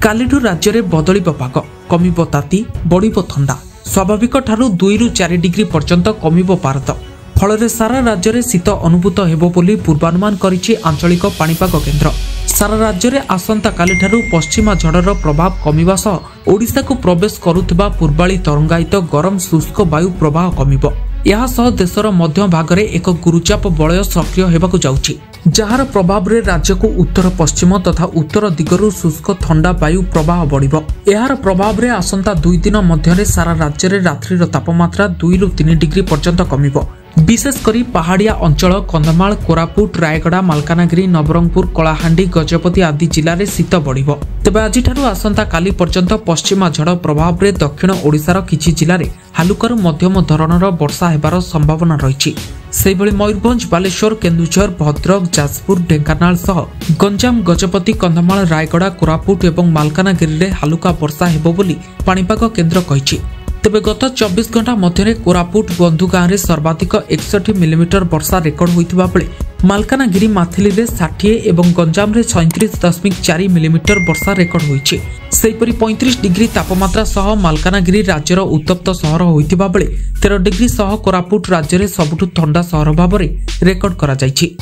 कालीठू राज्य में बदलिब पाग कमिब ताती बढ़िब थंडा स्वाभाविक ठारू 2 ରୁ 4 डिग्री पर्यंत कमिब पारद फल सारा राज्य में शीत अनुभूत हेबो बोली पूर्वानुमान करिछि आंचलिक पाणीपाग केन्द्र। सारा राज्य में आसंता काली ठारू पश्चिमा झड़र प्रभाव कमिबा सह ओडिशा को प्रवेश करुथिबा पूर्वाली तरंगायित गरम शुष्क वायु प्रवाह कमिब। यह सह देशर मध्य भागरे एक गुरुचाप वलय सक्रिय हेबाकु जाउछि जार प्रभाव रे राज्य को उत्तर पश्चिम तथा उत्तर दिगरु शुष्क थंडा वायु प्रवाह बढ़िबो। यार प्रभाव रे आसंता 2 दिन मध्यरे सारा राज्य रे रात्रिर तापमात्रा 2 ରୁ 3 डिग्री पर्यंत कमिबो। विशेष करी पहाड़िया अंचल कंधमाल कोरापुट रायगड़ा मालकानगिरी नवरंगपुर कलाहांडी गजपति आदि जिले में शीत बढ़िबो। तेबे आज आसंता काली पर्यंत पश्चिमा झड़ प्रभाव रे दक्षिण ओडिशार किछि जिले में हालुकारू मध्यम धरणर वर्षा हेबार संभावना रहिछि। सेहिभଳି मयूरभंज बालेश्वर केन्दुझर भद्रक जाजपुर ढेंकानाल सह गंजाम गजपति कंधमाल रायगड़ा कोरापुट और मालकानगिरी रे हालुका वर्षा हेबो बोली पाणीपाग केन्द्र कहिछि। तेबे गत 24 घंटा मध्य कोरापुट बंधु गाँव में सर्वाधिक 61 मिलीमीटर वर्षा रेकर्ड होइतिबा बेले मालकानगिरी माथिली रे 60 एवं गंजाम रे 37.4 मिलीमीटर वर्षा रेकर्ड होइछि। सेहिपरि 35 डिग्री तापमात्रा सह मालकानगिरी राज्यर उत्तप्त सहर होइतिबा बेले 13 डिग्री सह कोरापुट राज्य रे सबुठु ठंडा सहर भाव में रेकर्ड करा जाइछि।